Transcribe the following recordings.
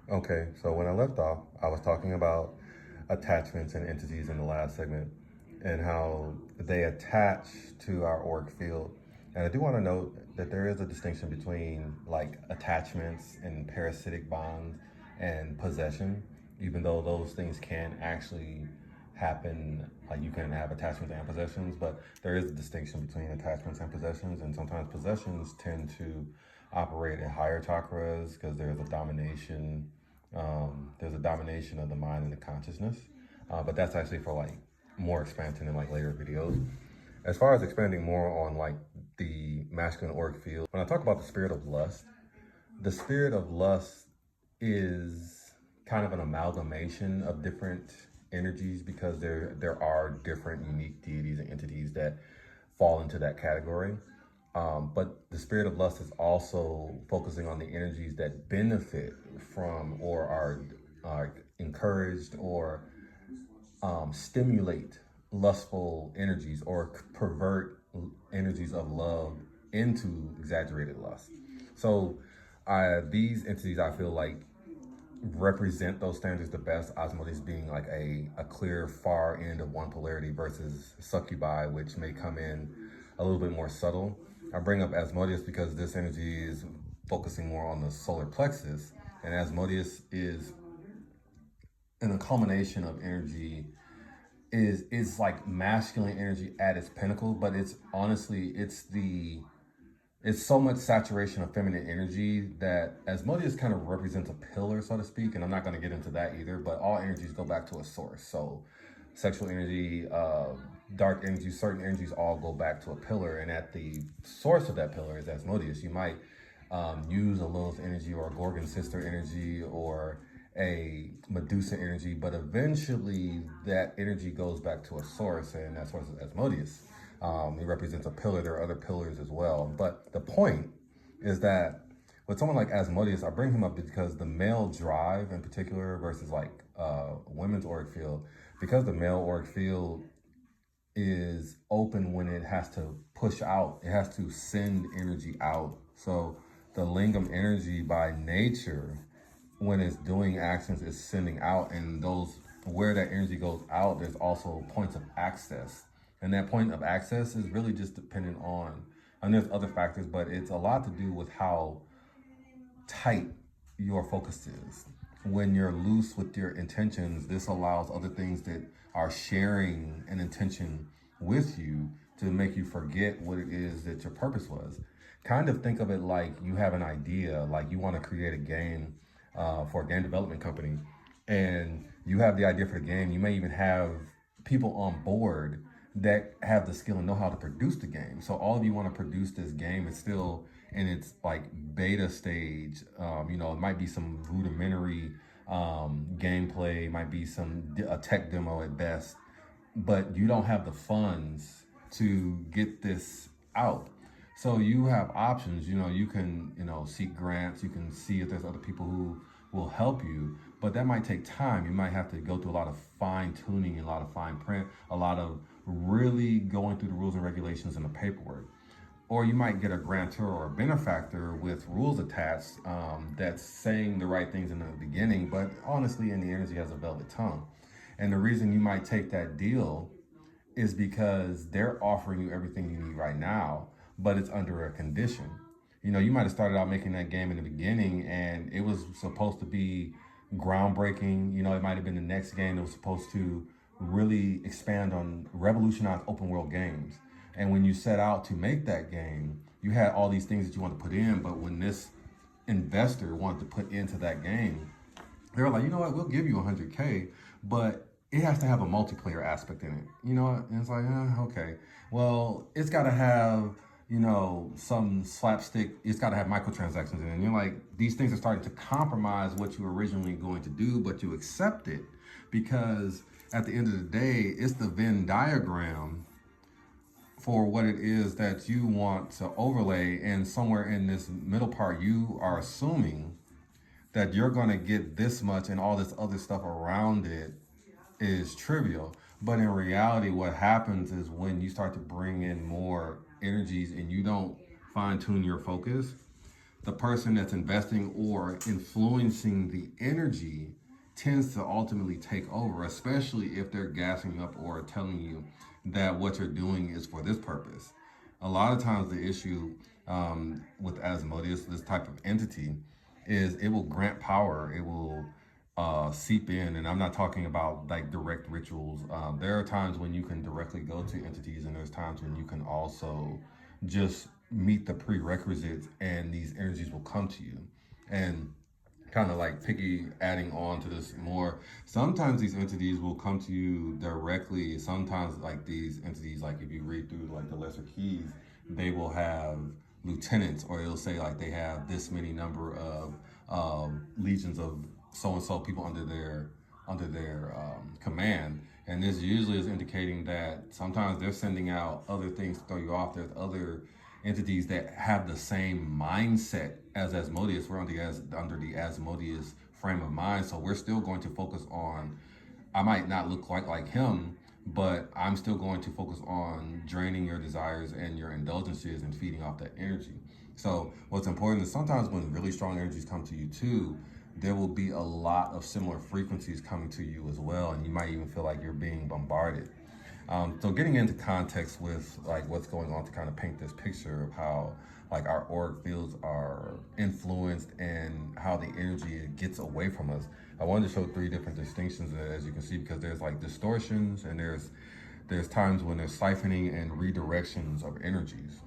Okay, so when I left off, I was talking about attachments and entities in the last segment and how they attach to our auric field. And I do want to note that there is a distinction between like attachments and parasitic bonds and possession, even though those things can actually happen. Like you can have attachments and possessions, but there is a distinction between attachments and possessions. And sometimes possessions tend to operate at higher chakras because there's a domination of the mind and the consciousness. But that's actually for like more expansion in like later videos. As far as expanding more on like the masculine auric field, when I talk about the spirit of lust is kind of an amalgamation of different energies because there are different unique deities and entities that fall into that category. But the spirit of lust is also focusing on the energies that benefit from or are encouraged or stimulate lustful energies or pervert energies of love into exaggerated lust. So these entities I feel like represent those standards the best. Osmosis being like a clear far end of one polarity versus succubi, which may come in a little bit more subtle. I bring up Asmodeus because this energy is focusing more on the solar plexus, and Asmodeus is in a culmination of energy is like masculine energy at its pinnacle, but it's honestly it's so much saturation of feminine energy that Asmodeus kind of represents a pillar, so to speak. And I'm not going to get into that either, but all energies go back to a source. So sexual energy, dark energy, certain energies all go back to a pillar. And at the source of that pillar is Asmodeus. You might use a Lilith energy or a Gorgon sister energy or a Medusa energy, but eventually that energy goes back to a source, and that source is Asmodeus. It represents a pillar. There are other pillars as well. But the point is that with someone like Asmodeus, I bring him up because the male drive in particular versus like women's auric field, because the male auric field is open when it has to push out, it has to send energy out. So the lingam energy by nature, when it's doing actions, is sending out, and those where that energy goes out, there's also points of access, and that point of access is really just dependent on, and there's other factors, but it's a lot to do with how tight your focus is. When you're loose with your intentions, this allows other things that are sharing an intention with you to make you forget what it is that your purpose was. Kind of think of it like you have an idea, like you want to create a game for a game development company, and you have the idea for the game. You may even have people on board that have the skill and know how to produce the game. So all of you want to produce this game. It's still in its like beta stage. It might be some rudimentary gameplay, might be a tech demo at best, but you don't have the funds to get this out. So you have options. You can seek grants. You can see if there's other people who will help you, but that might take time. You might have to go through a lot of fine tuning, a lot of fine print, a lot of really going through the rules and regulations and the paperwork. Or you might get a grantor or a benefactor with rules attached that's saying the right things in the beginning, but honestly, in the energy has a velvet tongue. And the reason you might take that deal is because they're offering you everything you need right now, but it's under a condition. You might have started out making that game in the beginning and it was supposed to be groundbreaking. It might have been the next game that was supposed to really expand on revolutionize open world games. And when you set out to make that game, you had all these things that you want to put in, but when this investor wanted to put into that game, they were like, you know what, we'll give you 100K, but it has to have a multiplayer aspect in it. And it's like, okay. Well, it's got to have, some slapstick, it's got to have microtransactions in it. And you're like, these things are starting to compromise what you were originally going to do, but you accept it because at the end of the day, it's the Venn diagram for what it is that you want to overlay. And somewhere in this middle part, you are assuming that you're going to get this much and all this other stuff around it is trivial. But in reality, what happens is when you start to bring in more energies and you don't fine tune your focus, the person that's investing or influencing the energy tends to ultimately take over, especially if they're gassing up or telling you that what you're doing is for this purpose. A lot of times, the issue with Asmodeus, this type of entity, is it will grant power. It will seep in, and I'm not talking about like direct rituals. There are times when you can directly go to entities, and there's times when you can also just meet the prerequisites, and these energies will come to you. And kind of like picky adding on to this more, sometimes these entities will come to you directly. Sometimes like these entities, like if you read through like the lesser keys, they will have lieutenants, or it'll say like they have this many number of legions of so and so people under their command. And this usually is indicating that sometimes they're sending out other things to throw you off. There's other entities that have the same mindset as Asmodeus. We're under the Asmodeus frame of mind, so we're still going to focus on. I might not look quite like him, but I'm still going to focus on draining your desires and your indulgences and feeding off that energy. So what's important is sometimes when really strong energies come to you too, there will be a lot of similar frequencies coming to you as well, and you might even feel like you're being bombarded. So getting into context with like what's going on to kind of paint this picture of how like our auric fields are influenced and how the energy gets away from us. I wanted to show three different distinctions, as you can see, because there's like distortions and there's times when there's siphoning and redirections of energies.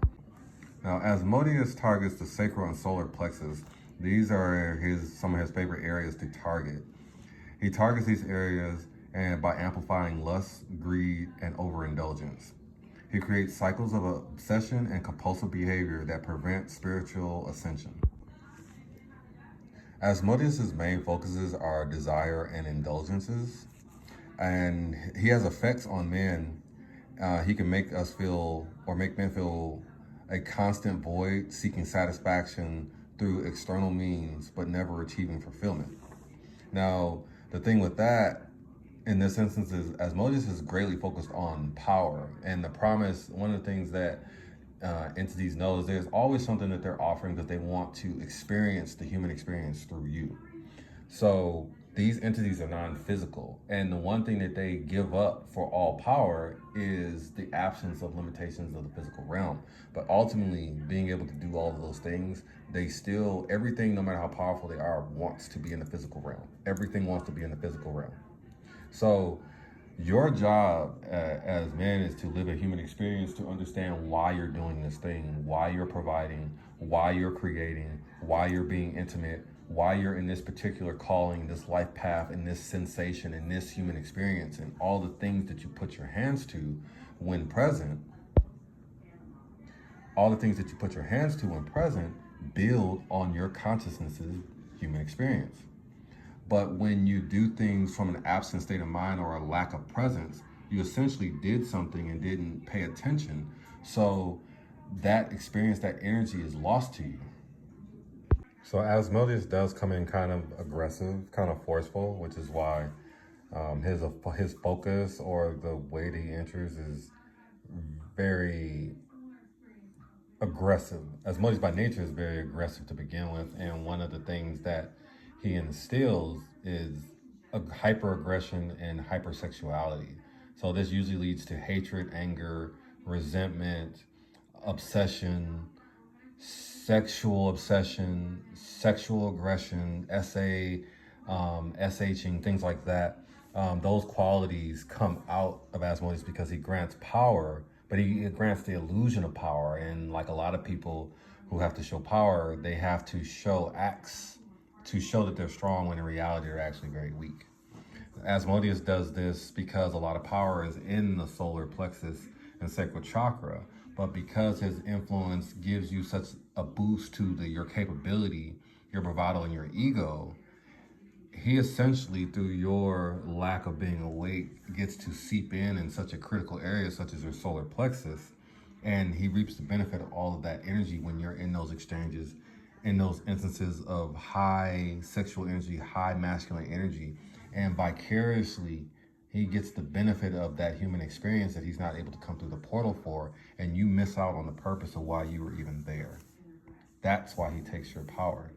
Now, Asmodeus targets the sacral and solar plexus. These are some of his favorite areas to target. He targets these areas and by amplifying lust, greed, and overindulgence. He creates cycles of obsession and compulsive behavior that prevent spiritual ascension. Asmodeus' main focuses are desire and indulgences, and he has effects on men. He can make us feel, or make men feel, a constant void, seeking satisfaction through external means, but never achieving fulfillment. Now, the thing with that, in this instance, is Asmodeus is greatly focused on power and the promise. One of the things that entities know is there's always something that they're offering because they want to experience the human experience through you. So these entities are non-physical, and the one thing that they give up for all power is the absence of limitations of the physical realm. But ultimately, being able to do all of those things, they still, everything, no matter how powerful they are, wants to be in the physical realm. Everything wants to be in the physical realm. So your job as man is to live a human experience, to understand why you're doing this thing, why you're providing, why you're creating, why you're being intimate, why you're in this particular calling, this life path, and this sensation, and this human experience, and all the things that you put your hands to when present. All the things that you put your hands to when present build on your consciousness's human experience. But when you do things from an absent state of mind or a lack of presence, you essentially did something and didn't pay attention. So that experience, that energy is lost to you. So Asmodeus does come in kind of aggressive, kind of forceful, which is why his focus or the way that he enters is very aggressive. Asmodeus by nature is very aggressive to begin with, and one of the things that he instills is a hyper-aggression and hypersexuality. So this usually leads to hatred, anger, resentment, obsession, sexual obsession, sexual aggression, SHing, things like that. Those qualities come out of Asmodeus because he grants power, but he grants the illusion of power. And like a lot of people who have to show power, they have to show acts to show that they're strong when in reality they're actually very weak. Asmodeus does this because a lot of power is in the solar plexus and sacral chakra, but because his influence gives you such a boost to your capability, your bravado, and your ego, he essentially, through your lack of being awake, gets to seep in such a critical area such as your solar plexus, and he reaps the benefit of all of that energy when you're in those exchanges, in those instances of high sexual energy, high masculine energy, and vicariously he gets the benefit of that human experience that he's not able to come through the portal for, and you miss out on the purpose of why you were even there. That's why he takes your power.